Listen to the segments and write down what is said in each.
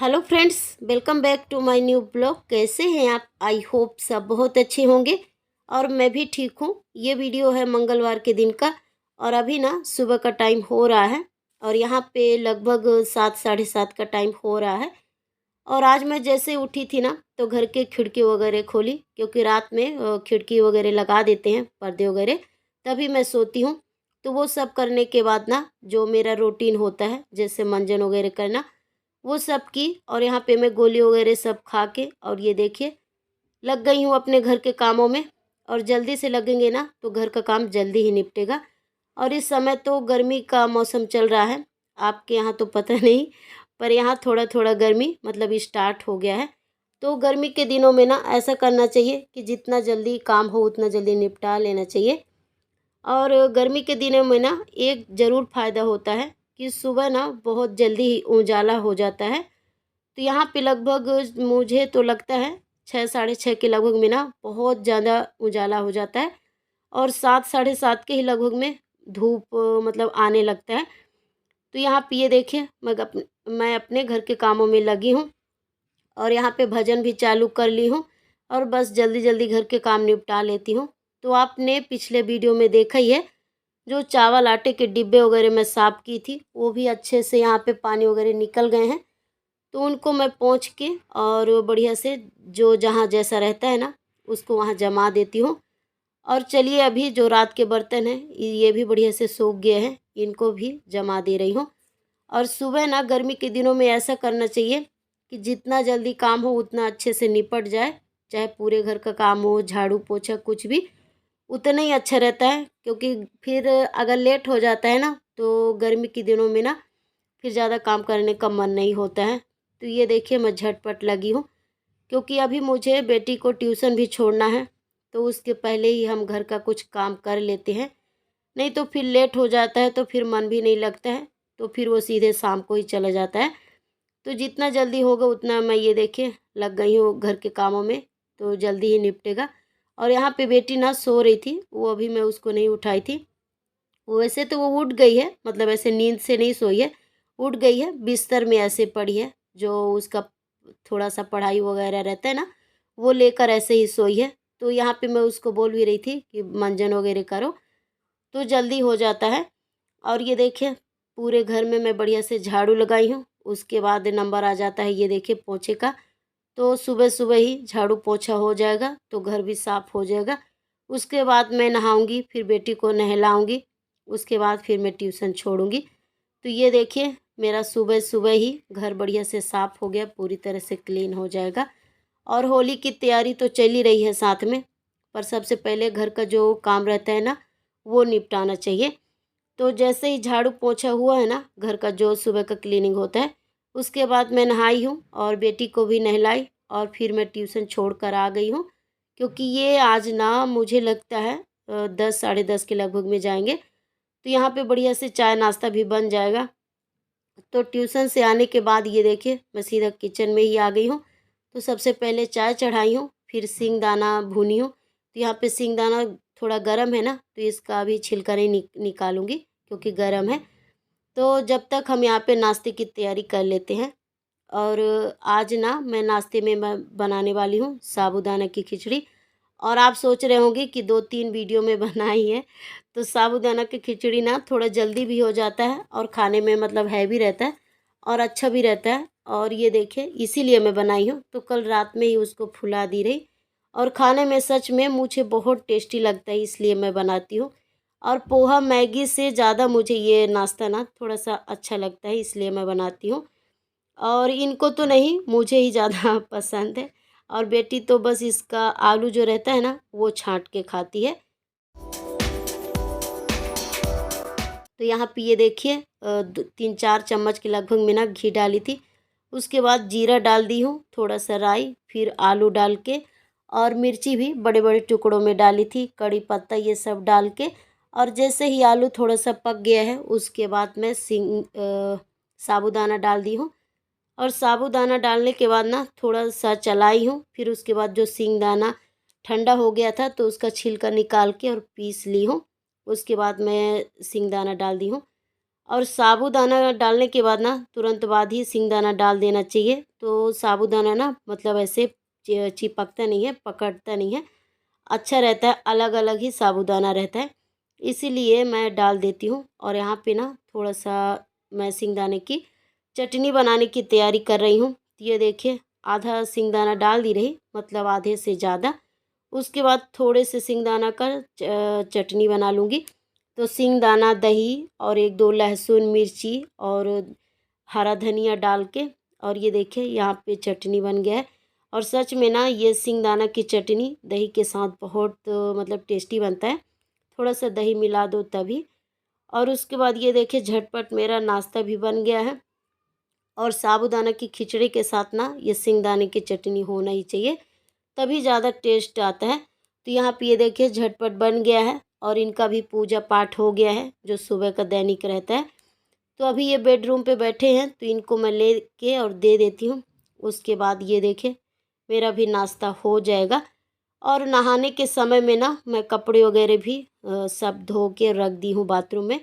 Hello friends, welcome back to my new blog. कैसे हैं आप? आई होप सब बहुत अच्छे होंगे और मैं भी ठीक हूँ। ये वीडियो है मंगलवार के दिन का और अभी ना सुबह का टाइम हो रहा है और यहाँ पे लगभग 7 साढ़े 7 का टाइम हो रहा है। और आज मैं जैसे उठी थी ना तो घर के खिड़की वगैरह खोली, क्योंकि रात में खिड़की वगैरह लगा देते हैं, पर्दे वगैरह, तभी मैं सोती हूँ। तो वो सब करने के बाद ना जो मेरा रूटीन होता है, जैसे मंजन वगैरह करना, वो सब की। और यहाँ पे मैं गोली वगैरह सब खा के और ये देखिए लग गई हूँ अपने घर के कामों में। और जल्दी से लगेंगे ना तो घर का काम जल्दी ही निपटेगा। और इस समय तो गर्मी का मौसम चल रहा है, आपके यहाँ तो पता नहीं, पर यहाँ थोड़ा थोड़ा गर्मी मतलब स्टार्ट हो गया है। तो गर्मी के दिनों में ना ऐसा करना चाहिए कि जितना जल्दी काम हो उतना जल्दी निपटा लेना चाहिए। और गर्मी के दिनों में ना एक ज़रूर फ़ायदा होता है कि सुबह ना बहुत जल्दी ही उजाला हो जाता है। तो यहाँ पे लगभग मुझे तो लगता है 6 साढ़े 6 के लगभग में ना बहुत ज़्यादा उजाला हो जाता है और 7 साढ़े 7 के ही लगभग में धूप मतलब आने लगता है। तो यहाँ पे ये देखिए मैं अपने घर के कामों में लगी हूँ और यहाँ पे भजन भी चालू कर ली हूँ और बस जल्दी जल्दी घर के काम निपटा लेती हूँ। तो आपने पिछले वीडियो में देखा ही है, जो चावल आटे के डिब्बे वगैरह मैं साफ़ की थी वो भी अच्छे से यहाँ पे पानी वगैरह निकल गए हैं। तो उनको मैं पोंछ के और बढ़िया से जो जहाँ जैसा रहता है ना उसको वहाँ जमा देती हूँ। और चलिए अभी जो रात के बर्तन हैं ये भी बढ़िया से सूख गए हैं, इनको भी जमा दे रही हूँ। और सुबह ना गर्मी के दिनों में ऐसा करना चाहिए कि जितना जल्दी काम हो उतना अच्छे से निपट जाए, चाहे पूरे घर का काम हो, झाड़ू पोछा कुछ भी, उतना ही अच्छा रहता है। क्योंकि फिर अगर लेट हो जाता है ना तो गर्मी के दिनों में ना फिर ज़्यादा काम करने का मन नहीं होता है। तो ये देखिए मैं झटपट लगी हूँ, क्योंकि अभी मुझे बेटी को ट्यूशन भी छोड़ना है। तो उसके पहले ही हम घर का कुछ काम कर लेते हैं, नहीं तो फिर लेट हो जाता है तो फिर मन भी नहीं लगता है। तो फिर वो सीधे शाम को ही चला जाता है। तो जितना जल्दी होगा उतना मैं ये देखिए लग गई हूँ घर के कामों में, तो जल्दी ही निपटेगा। और यहाँ पे बेटी ना सो रही थी, वो अभी मैं उसको नहीं उठाई थी। वैसे तो वो उठ गई है, मतलब ऐसे नींद से नहीं सोई है, उठ गई है, बिस्तर में ऐसे पड़ी है। जो उसका थोड़ा सा पढ़ाई वगैरह रहता है ना वो लेकर ऐसे ही सोई है। तो यहाँ पे मैं उसको बोल भी रही थी कि मंजन वगैरह करो तो जल्दी हो जाता है। और ये देखिए पूरे घर में मैं बढ़िया से झाड़ू लगाई हूँ, उसके बाद नंबर आ जाता है ये देखिए पोछे का। तो सुबह सुबह ही झाड़ू पोछा हो जाएगा तो घर भी साफ़ हो जाएगा। उसके बाद मैं नहाऊंगी, फिर बेटी को नहलाऊंगी, उसके बाद फिर मैं ट्यूशन छोड़ूंगी। तो ये देखिए मेरा सुबह सुबह ही घर बढ़िया से साफ़ हो गया, पूरी तरह से क्लीन हो जाएगा। और होली की तैयारी तो चल ही रही है साथ में, पर सबसे पहले घर का जो काम रहता है ना वो निपटाना चाहिए। तो जैसे ही झाड़ू पोछा हुआ है ना घर का जो सुबह का क्लीनिंग होता है, उसके बाद मैं नहाई हूँ और बेटी को भी नहलाई और फिर मैं ट्यूशन छोड़ कर आ गई हूँ। क्योंकि ये आज ना मुझे लगता है 10 साढ़े 10 के लगभग में जाएंगे। तो यहाँ पे बढ़िया से चाय नाश्ता भी बन जाएगा। तो ट्यूशन से आने के बाद ये देखिए मैं सीधा किचन में ही आ गई हूँ। तो सबसे पहले चाय चढ़ाई हूँ, फिर सिंगदाना भूनी हूँ। तो यहाँ पे सिंगदाना थोड़ा गर्म है ना तो इसका अभी छिलका नहीं निकालूंगी, क्योंकि गर्म है। तो जब तक हम यहाँ पे नाश्ते की तैयारी कर लेते हैं। और आज ना मैं नाश्ते में मैं बनाने वाली हूँ साबूदाना की खिचड़ी। और आप सोच रहे होंगे कि 2-3 वीडियो में बनाई है। तो साबूदाना की खिचड़ी ना थोड़ा जल्दी भी हो जाता है और खाने में मतलब हैवी रहता है और अच्छा भी रहता है। और ये देखिए इसीलिए मैं बनाई हूँ। तो कल रात में ही उसको फुला दी रही और खाने में सच में मुझे बहुत टेस्टी लगता है, इसलिए मैं बनाती हूँ। और पोहा मैगी से ज़्यादा मुझे ये नाश्ता ना थोड़ा सा अच्छा लगता है, इसलिए मैं बनाती हूँ। और इनको तो नहीं, मुझे ही ज़्यादा पसंद है। और बेटी तो बस इसका आलू जो रहता है ना वो छाँट के खाती है। तो यहाँ पे ये देखिए 3-4 चम्मच के लगभग में ना घी डाली थी। उसके बाद जीरा डाल दी हूँ, थोड़ा सा राई, फिर आलू डाल के और मिर्ची भी बड़े बड़े टुकड़ों में डाली थी, कड़ी पत्ता ये सब डाल के। और जैसे ही आलू थोड़ा सा पक गया है उसके बाद मैं साबूदाना डाल दी हूँ। और साबूदाना डालने के बाद ना थोड़ा सा चलाई हूँ, फिर उसके बाद जो सिंगदाना ठंडा हो गया था तो उसका छिलका निकाल के और पीस ली हूँ। उसके बाद मैं सिंगदाना डाल दी हूँ। और साबूदाना डालने के बाद ना तुरंत बाद ही सिंगदाना डाल देना चाहिए। तो साबूदाना ना मतलब ऐसे चिपकता नहीं है, पकड़ता नहीं है, अच्छा रहता है, अलग अलग ही साबूदाना रहता है, इसीलिए मैं डाल देती हूँ। और यहाँ पे ना थोड़ा सा मैं सिंगदाने की चटनी बनाने की तैयारी कर रही हूँ। ये देखिए आधा सिंगदाना डाल दी रही, मतलब आधे से ज़्यादा। उसके बाद थोड़े से सिंगदाना का चटनी बना लूँगी। तो सिंगदाना, दही और एक दो लहसुन, मिर्ची और हरा धनिया डाल के, और ये देखिए यहाँ पे चटनी बन गया है। और सच में ना ये सिंगदाना की चटनी दही के साथ बहुत मतलब टेस्टी बनता है। थोड़ा सा दही मिला दो तभी। और उसके बाद ये देखिए झटपट मेरा नाश्ता भी बन गया है। और साबूदाना की खिचड़ी के साथ ना ये सिंगदाने की चटनी होना ही चाहिए, तभी ज़्यादा टेस्ट आता है। तो यहाँ पे ये देखिए झटपट बन गया है और इनका भी पूजा पाठ हो गया है जो सुबह का दैनिक रहता है। तो अभी ये बेडरूम पे बैठे हैं तो इनको मैं ले के और दे देती हूँ। उसके बाद ये देखिए मेरा भी नाश्ता हो जाएगा। और नहाने के समय में ना मैं कपड़े वगैरह भी सब धो के रख दी हूँ बाथरूम में,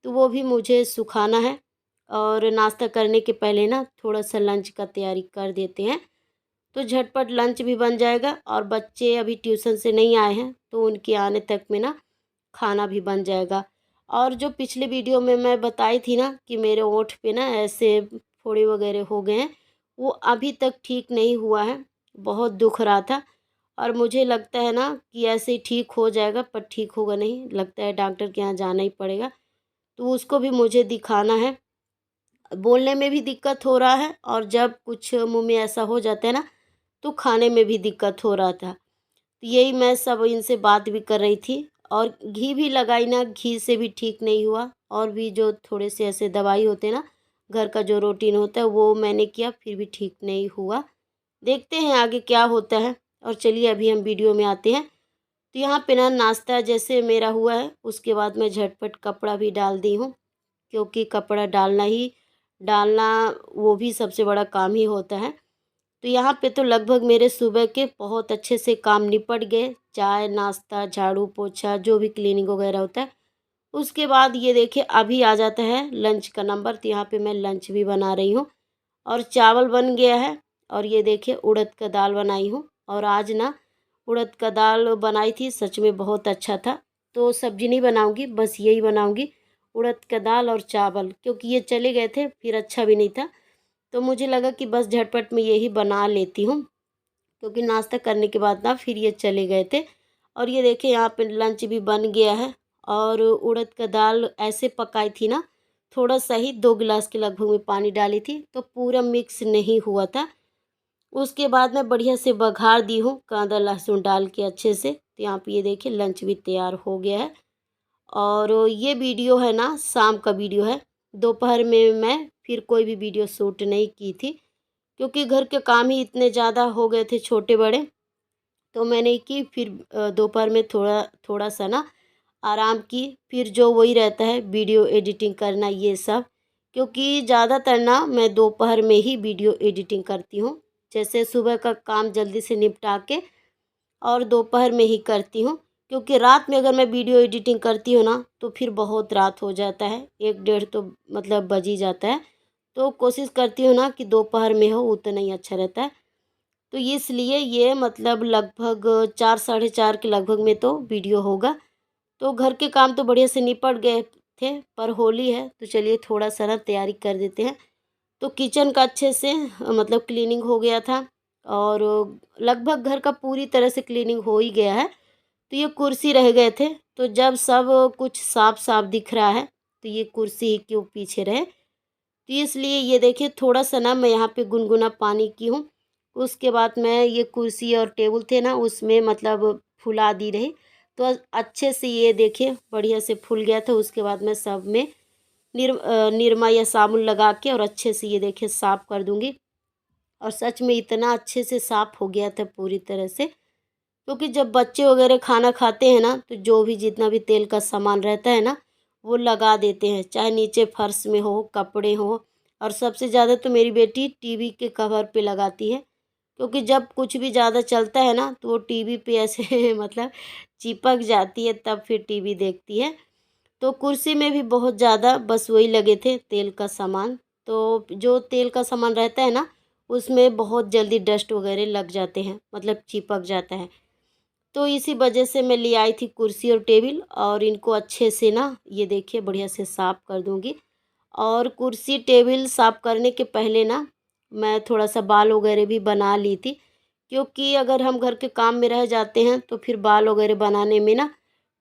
तो वो भी मुझे सुखाना है। और नाश्ता करने के पहले ना थोड़ा सा लंच का तैयारी कर देते हैं, तो झटपट लंच भी बन जाएगा। और बच्चे अभी ट्यूशन से नहीं आए हैं तो उनके आने तक में ना खाना भी बन जाएगा। और जो पिछले वीडियो में मैं बताई थी ना कि मेरे ओंठ पे ना ऐसे फोड़े वगैरह हो गए हैं, वो अभी तक ठीक नहीं हुआ है, बहुत दुख रहा था। और मुझे लगता है ना कि ऐसे ही ठीक हो जाएगा, पर ठीक होगा नहीं, लगता है डॉक्टर के यहाँ जाना ही पड़ेगा। तो उसको भी मुझे दिखाना है। बोलने में भी दिक्कत हो रहा है और जब कुछ मुंह में ऐसा हो जाता है ना तो खाने में भी दिक्कत हो रहा था। तो यही मैं सब इनसे बात भी कर रही थी। और घी भी लगाई ना, घी से भी ठीक नहीं हुआ। और भी जो थोड़े से ऐसे दवाई होते हैं ना, घर का जो रूटीन होता है वो मैंने किया, फिर भी ठीक नहीं हुआ। देखते हैं आगे क्या होता है। और चलिए अभी हम वीडियो में आते हैं। तो यहाँ पे ना नाश्ता जैसे मेरा हुआ है, उसके बाद मैं झटपट कपड़ा भी डाल दी हूँ, क्योंकि कपड़ा डालना वो भी सबसे बड़ा काम ही होता है। तो यहाँ पे तो लगभग मेरे सुबह के बहुत अच्छे से काम निपट गए, चाय नाश्ता झाड़ू पोछा जो भी क्लीनिंग वगैरह होता है। उसके बाद ये देखिए अभी आ जाता है लंच का नंबर, तो यहाँ पे मैं लंच भी बना रही हूँ। और चावल बन गया है। और ये देखिए उड़द का दाल बनाई हूँ। और आज ना उड़द का दाल बनाई थी, सच में बहुत अच्छा था। तो सब्जी नहीं बनाऊँगी, बस यही बनाऊँगी, उड़द का दाल और चावल, क्योंकि ये चले गए थे फिर अच्छा भी नहीं था। तो मुझे लगा कि बस झटपट में यही बना लेती हूँ, क्योंकि नाश्ता करने के बाद ना फिर ये चले गए थे। और ये देखिए यहाँ पे लंच भी बन गया है। और उड़द का दाल ऐसे पकाई थी ना, थोड़ा सा ही 2 गिलास के लगभग में पानी डाली थी, तो पूरा मिक्स नहीं हुआ था। उसके बाद मैं बढ़िया से बघार दी हूँ कांदा लहसुन डाल के अच्छे से। तो यहाँ पे ये देखिए लंच भी तैयार हो गया है। और ये वीडियो है ना शाम का वीडियो है, दोपहर में मैं फिर कोई भी वीडियो शूट नहीं की थी, क्योंकि घर के काम ही इतने ज़्यादा हो गए थे छोटे बड़े। तो मैंने की फिर दोपहर में थोड़ा थोड़ा सा ना आराम की, फिर जो वही रहता है वीडियो एडिटिंग करना ये सब, क्योंकि ज़्यादातर ना मैं दोपहर में ही वीडियो एडिटिंग करती हूँ। जैसे सुबह का काम जल्दी से निपटा के और दोपहर में ही करती हूँ, क्योंकि रात में अगर मैं वीडियो एडिटिंग करती हूँ ना तो फिर बहुत रात हो जाता है, 1 डेढ़ तो मतलब बज ही जाता है। तो कोशिश करती हूँ ना कि दोपहर में हो, उतना ही अच्छा रहता है। तो इसलिए ये मतलब लगभग 4 साढ़े 4 के लगभग में तो वीडियो होगा। तो घर के काम तो बढ़िया से निपट गए थे, पर होली है तो चलिए थोड़ा सा ना तैयारी कर देते हैं। तो किचन का अच्छे से मतलब क्लीनिंग हो गया था। और लगभग घर का पूरी तरह से क्लीनिंग हो ही गया है। तो ये कुर्सी रह गए थे, तो जब सब कुछ साफ साफ दिख रहा है तो ये कुर्सी ही क्यों पीछे रहे। तो इसलिए ये देखिए थोड़ा सा ना मैं यहाँ पे गुनगुना पानी की हूँ। उसके बाद मैं ये कुर्सी और टेबल थे ना उसमें मतलब फुला दी रही, तो अच्छे से ये देखिए बढ़िया से फूल गया था। उसके बाद मैं सब में निरमा या साबुन लगा के और अच्छे से ये देखिए साफ़ कर दूँगी। और सच में इतना अच्छे से साफ़ हो गया था पूरी तरह से, क्योंकि जब बच्चे वगैरह खाना खाते हैं ना तो जो भी जितना भी तेल का सामान रहता है ना वो लगा देते हैं, चाहे नीचे फर्श में हो, कपड़े हो। और सबसे ज़्यादा तो मेरी बेटी टीवी के कवर पे लगाती है, क्योंकि जब कुछ भी ज़्यादा चलता है ना तो वो टीवी पे ऐसे मतलब चिपक जाती है, तब फिर टीवी देखती है। तो कुर्सी में भी बहुत ज़्यादा बस वही लगे थे तेल का सामान। तो जो तेल का सामान रहता है ना, उसमें बहुत जल्दी डस्ट वगैरह लग जाते हैं, मतलब चिपक जाता है। तो इसी वजह से मैं ले आई थी कुर्सी और टेबल, और इनको अच्छे से ना ये देखिए बढ़िया से साफ़ कर दूँगी। और कुर्सी टेबल साफ़ करने के पहले ना मैं थोड़ा-सा बाल वगैरह भी बना ली थी, क्योंकि अगर हम घर के काम में रह जाते हैं तो फिर बाल वगैरह बनाने में ना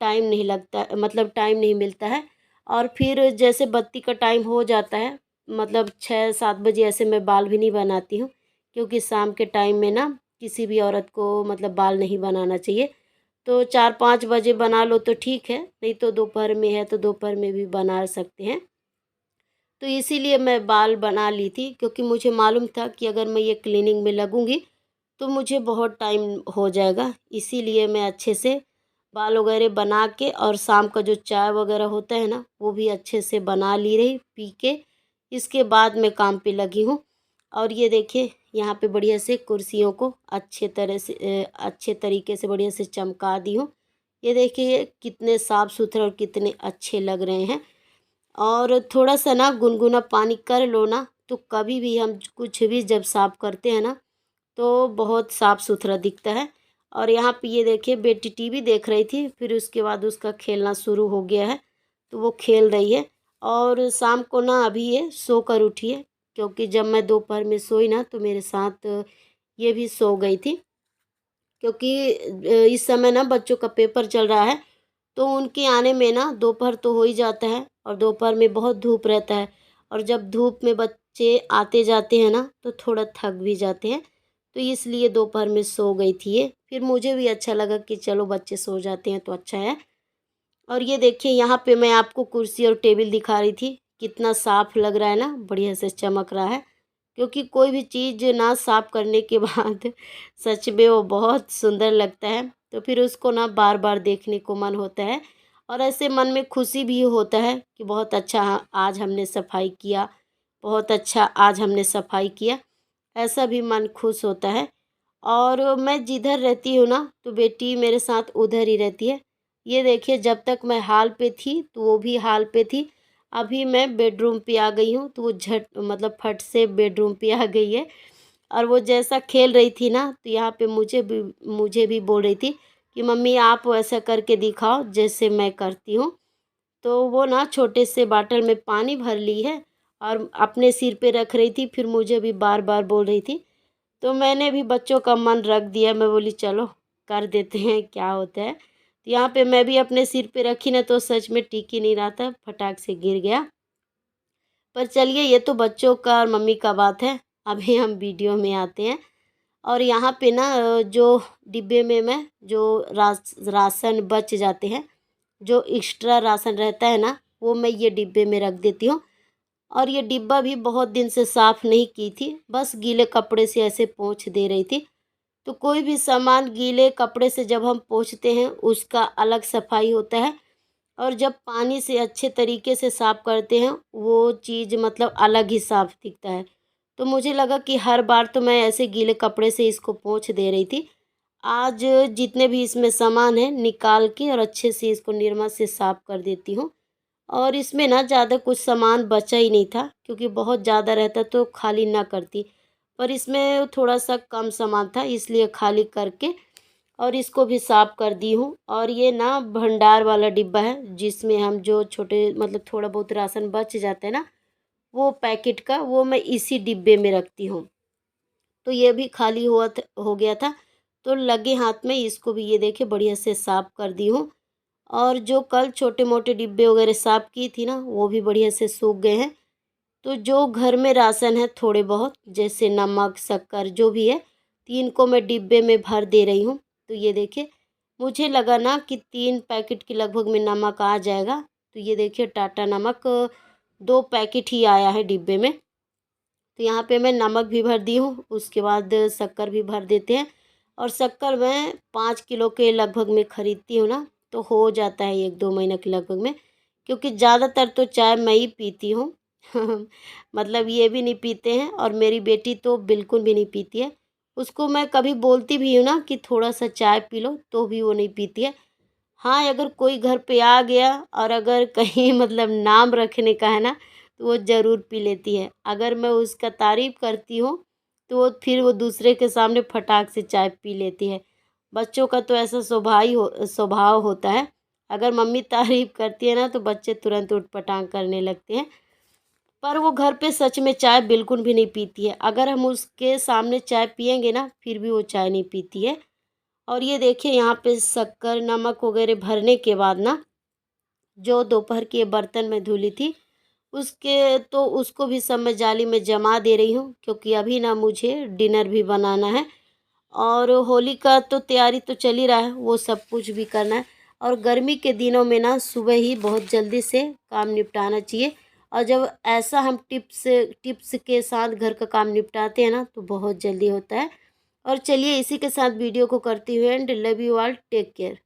टाइम नहीं लगता, मतलब टाइम नहीं मिलता है। और फिर जैसे बत्ती का टाइम हो जाता है, मतलब 6-7 बजे ऐसे मैं बाल भी नहीं बनाती हूँ, क्योंकि शाम के टाइम में ना किसी भी औरत को मतलब बाल नहीं बनाना चाहिए। तो 4-5 बजे बना लो तो ठीक है, नहीं तो दोपहर में है तो दोपहर में भी बना सकते हैं। तो इसीलिए मैं बाल बना ली थी, क्योंकि मुझे मालूम था कि अगर मैं ये क्लीनिंग में लगूंगी तो मुझे बहुत टाइम हो जाएगा। इसीलिए मैं अच्छे से बाल वगैरह बना के, और शाम का जो चाय वगैरह होता है ना वो भी अच्छे से बना ली रही पी के, इसके बाद मैं काम पे लगी हूँ। और ये देखिए यहाँ पे बढ़िया से कुर्सियों को अच्छे तरह से अच्छे तरीके से बढ़िया से चमका दी हूँ। ये देखिए कितने साफ़ सुथरे और कितने अच्छे लग रहे हैं। और थोड़ा सा ना गुनगुना पानी कर लो ना, तो कभी भी हम कुछ भी जब साफ़ करते हैं ना तो बहुत साफ़ सुथरा दिखता है। और यहाँ पे ये देखिए बेटी टीवी देख रही थी, फिर उसके बाद उसका खेलना शुरू हो गया है, तो वो खेल रही है। और शाम को ना अभी ये सो कर उठी है, क्योंकि जब मैं दोपहर में सोई ना तो मेरे साथ ये भी सो गई थी, क्योंकि इस समय ना बच्चों का पेपर चल रहा है, तो उनके आने में ना दोपहर तो हो ही जाता है, और दोपहर में बहुत धूप रहता है। और जब धूप में बच्चे आते जाते हैं ना तो थोड़ा थक भी जाते हैं, तो इसलिए दोपहर में सो गई थी ये। फिर मुझे भी अच्छा लगा कि चलो बच्चे सो जाते हैं तो अच्छा है। और ये देखिए यहाँ पे मैं आपको कुर्सी और टेबल दिखा रही थी, कितना साफ़ लग रहा है ना, बढ़िया से चमक रहा है। क्योंकि कोई भी चीज़ ना साफ़ करने के बाद सच में वो बहुत सुंदर लगता है, तो फिर उसको ना बार बार देखने को मन होता है। और ऐसे मन में खुशी भी होता है कि बहुत अच्छा आज हमने सफाई किया, बहुत अच्छा आज हमने सफाई किया, ऐसा भी मन खुश होता है। और मैं जिधर रहती हूँ ना तो बेटी मेरे साथ उधर ही रहती है। ये देखिए जब तक मैं हॉल पे थी तो वो भी हॉल पे थी, अभी मैं बेडरूम पे आ गई हूँ तो वो झट मतलब फट से बेडरूम पे आ गई है। और वो जैसा खेल रही थी ना तो यहाँ पे मुझे भी बोल रही थी कि मम्मी आप वैसा करके दिखाओ जैसे मैं करती हूँ। तो वो ना छोटे से बॉटल में पानी भर ली है और अपने सिर पे रख रही थी, फिर मुझे भी बार बार बोल रही थी। तो मैंने भी बच्चों का मन रख दिया, मैं बोली चलो कर देते हैं क्या होता है। तो यहाँ पे मैं भी अपने सिर पे रखी ना तो सच में टिक ही नहीं रहा था, फटाक से गिर गया। पर चलिए ये तो बच्चों का और मम्मी का बात है, अभी हम वीडियो में आते हैं। और यहाँ पे ना जो डिब्बे में मैं जो राशन बच जाते हैं, जो एक्स्ट्रा राशन रहता है ना वो मैं ये डिब्बे में रख देती हूँ। और ये डिब्बा भी बहुत दिन से साफ़ नहीं की थी, बस गीले कपड़े से ऐसे पोंछ दे रही थी। तो कोई भी सामान गीले कपड़े से जब हम पोंछते हैं उसका अलग सफाई होता है, और जब पानी से अच्छे तरीके से साफ़ करते हैं वो चीज़ मतलब अलग ही साफ़ दिखता है। तो मुझे लगा कि हर बार तो मैं ऐसे गीले कपड़े से इसको पोंछ दे रही थी, आज जितने भी इसमें सामान हैं निकाल के और अच्छे से इसको निरमा से साफ़ कर देती हूँ। और इसमें ना ज़्यादा कुछ सामान बचा ही नहीं था, क्योंकि बहुत ज़्यादा रहता तो खाली ना करती, पर इसमें थोड़ा सा कम सामान था इसलिए खाली करके और इसको भी साफ़ कर दी हूँ। और ये ना भंडार वाला डिब्बा है जिसमें हम जो छोटे मतलब थोड़ा बहुत राशन बच जाता है ना वो पैकेट का, वो मैं इसी डिब्बे में रखती हूँ। तो ये भी खाली हो गया था, तो लगे हाथ में इसको भी ये देखिए बढ़िया से साफ़ कर दी हूँ। और जो कल छोटे मोटे डिब्बे वगैरह साफ़ की थी ना वो भी बढ़िया से सूख गए हैं। तो जो घर में राशन है थोड़े बहुत जैसे नमक शक्कर जो भी है, तीन को मैं डिब्बे में भर दे रही हूँ। तो ये देखिए मुझे लगा ना कि 3 पैकेट के लगभग में नमक आ जाएगा, तो ये देखिए टाटा नमक 2 पैकेट ही आया है डिब्बे में। तो यहाँ पे मैं नमक भी भर दी हूँ, उसके बाद शक्कर भी भर देते हैं। और शक्कर मैं 5 किलो के लगभग में ख़रीदती हूँ ना, तो हो जाता है 1-2 महीने के लगभग में, क्योंकि ज़्यादातर तो चाय मैं ही पीती हूँ। मतलब ये भी नहीं पीते हैं और मेरी बेटी तो बिल्कुल भी नहीं पीती है। उसको मैं कभी बोलती भी हूँ ना कि थोड़ा सा चाय पी लो तो भी वो नहीं पीती है। हाँ, अगर कोई घर पे आ गया और अगर कहीं मतलब नाम रखने का है ना, तो वो ज़रूर पी लेती है। अगर मैं उसका तारीफ़ करती हूँ, तो वो फिर वो दूसरे के सामने फटाक से चाय पी लेती है। बच्चों का तो ऐसा स्वभाव होता है, अगर मम्मी तारीफ़ करती है ना, तो बच्चे तुरंत ऊट-पटांग करने लगते हैं। पर वो घर पे सच में चाय बिल्कुल भी नहीं पीती है। अगर हम उसके सामने चाय पिएँगे ना, फिर भी वो चाय नहीं पीती है। और ये देखिए यहाँ पे शक्कर, नमक वगैरह भरने के बाद ना, जो दोपहर के बर्तन में धुली थी, उसको भी सब मैं जाली में जमा दे रही हूँ, क्योंकि अभी ना मुझे डिनर भी बनाना है और होली का तो तैयारी तो चल ही रहा है, वो सब कुछ भी करना है। और गर्मी के दिनों में ना सुबह ही बहुत जल्दी से काम निपटाना चाहिए, और जब ऐसा हम टिप्स के साथ घर का काम निपटाते हैं ना, तो बहुत जल्दी होता है। और चलिए इसी के साथ वीडियो को करती हूँ and love you all, take care.